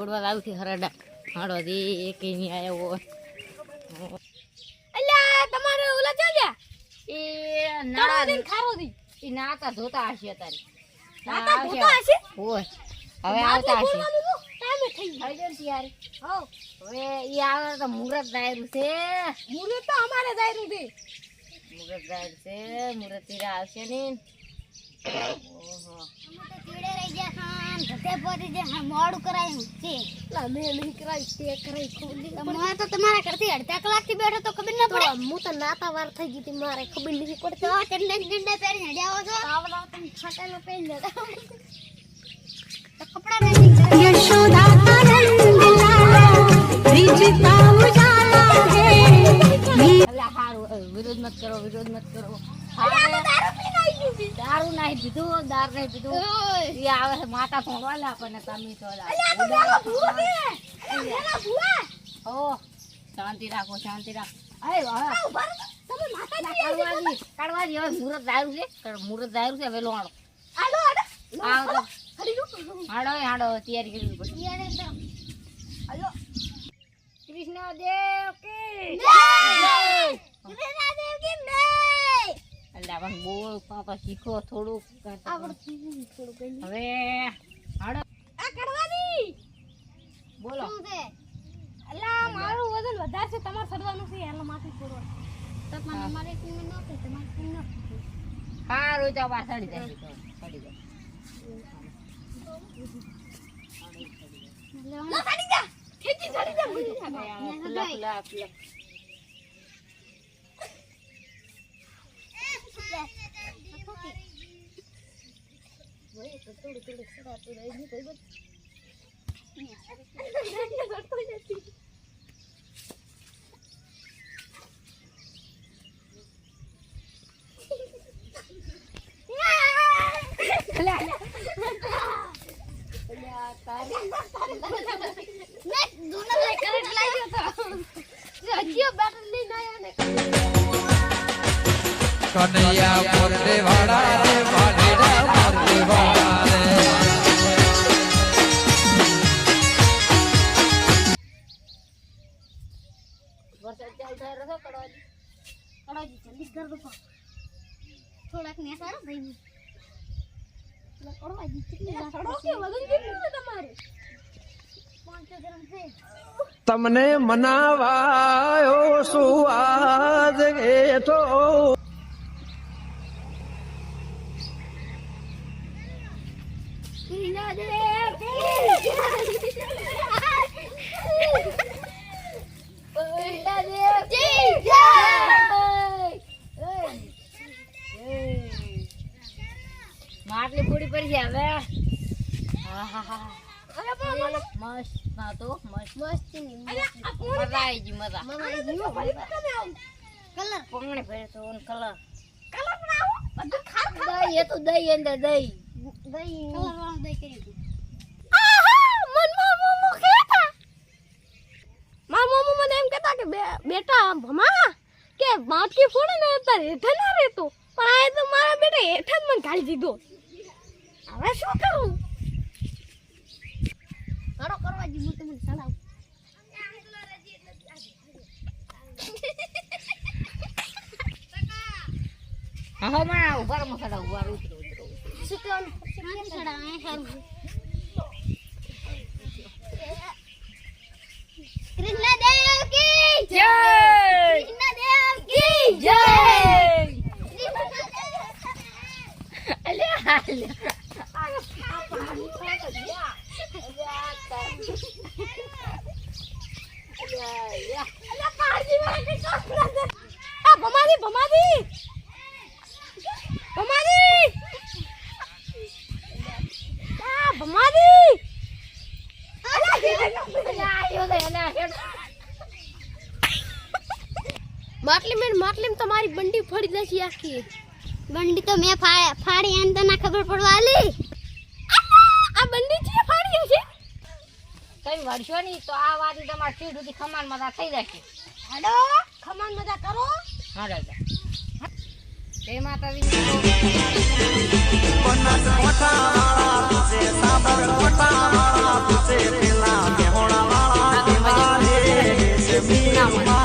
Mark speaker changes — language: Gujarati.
Speaker 1: પડવા આવું છે હરડા હાડો દે એક નહીં આવ્યો
Speaker 2: અલ્યા તમારે ઓલા ચાલ્યા
Speaker 1: એ ના
Speaker 2: દિન ખારો દી
Speaker 1: એ નાતા ધોતા હશે તારે
Speaker 2: નાતા ધોતા હશે
Speaker 1: ઓય હવે આવતા હશે
Speaker 2: ટાઈમે થઈ
Speaker 1: આવી જશે યાર
Speaker 2: હો
Speaker 1: હવે ઈ આવે તો મુરત દાયરું છે
Speaker 2: મુરત તો અમારે દાયરું છે
Speaker 1: મુરત દાયરું છે મુરત તીરા આવશે ને ઓહો
Speaker 2: અમે તો ચીડે રહી ગયા ખાન ઘટે પડી જે મોડું કરાયું છે લા મે નહીં કરાઈ તે કરાઈ ખોલી તમારે તો તમારા કરતી અડધા કલાક થી બેઠો તો ખબર ન પડે હું તો નાતા વાર થઈ ગઈ તી મારે ખબર નહીં પડતી આ ઠંડા પહેરીને જાવો છો આવડા તમે ફાટેલો પહેરી લેતા તો કપડા નહીં યશોદા આનંદ લાલા રીજતા ઉજાલા હે
Speaker 1: અલ્લા હારું વિરોધ મત કરો દારૂ નહીં પીધું ઈ આવે છે માતા ફોડવાલા આપણને તમે તો ઓ શાંતિ રાખો અરે વાહ
Speaker 2: તમે માતા
Speaker 1: કાઢવાજી હવે મુરત દારૂ છે વેલો હાડો
Speaker 2: આલો
Speaker 1: હાડો તૈયારી કરવી પડશે
Speaker 2: આલો
Speaker 1: કૃષ્ણ દેવ કી
Speaker 2: કૃષ્ણદેવ કી જય
Speaker 1: અલ્લા પણ બોલ પાપા શીખો થોડું
Speaker 2: આવડતું થોડું
Speaker 1: હવે હાડો
Speaker 2: આ કડવાની
Speaker 1: બોલો
Speaker 2: શું છે અલ્લા મારું વજન વધારે છે તમારે ચડવાનું છે એટલે માથે છોડવાનું તમારે કુંડ ન કે તમારે કુંડ ન
Speaker 1: હારું તો પાછળ જાય
Speaker 2: ચડી જા ખેંચી ચડી જા
Speaker 1: ખુલ્લા
Speaker 3: કનૈયા મોરલે વાળા રે વાલેડા મોરલે વાળા રે
Speaker 1: વરસાદ ચાલુ થાય રસો કડવાજી
Speaker 2: જલ્દી કર દો થોડાક ને સારો ભાઈ કડવાજી કેટલી સડો કે વજન કેટલું છે તમારે 500 ગ્રામ છે
Speaker 3: તમને મનાવાયો સુઆદ એઠો
Speaker 1: માટલી પૂરી પડી છે હવે મસ્ત ના તો મસ્ત મજા આવી ગઈ મજા
Speaker 2: કલર
Speaker 1: કોંગણે ભરે તો કલર
Speaker 2: બધું ખાર
Speaker 1: દહીં એ તો દહીં અંદર દહીં
Speaker 2: દહીં કલર વાળું દહીં કરી દઉં આહા મનમાં મોમો ખેતા માર મોમો મને એમ કહેતા કે બેટા ભમા કે માટકી ફોડે ને તાર હેઠે ના રહેતો પણ આ તો મારા બેટા હેઠે જ મને ગાળી દીધો હવે શું કરું કરો કરવા જી હું તમને સડાવ
Speaker 1: હા માં ઉભા મસાલા ઉભા ઉતરો
Speaker 2: સુકન સડાવ એ સારું કૃષ્ણદેવ કી
Speaker 1: જય
Speaker 2: કૃષ્ણદેવ કી
Speaker 1: જય
Speaker 2: અલ્યા માટલી તમારી બંડી ફોડી દેસી આખી બંડી તો મેં ફાડી એમ તો ના ખબર પડવા આલી આ બંડી છે ફાડી છે
Speaker 1: કઈ વળશો નહીં તો આ વાદી તમારે સીટ સુધી ખમાન મજા થઈ જશે
Speaker 2: હાલો ખમાન મજા કરો
Speaker 1: હા રાજા જય માતાજી
Speaker 3: બનાસકાંઠા વાળા પૂછે સાબરકાંઠા વાળા પૂછે પેલા
Speaker 1: ના મળે.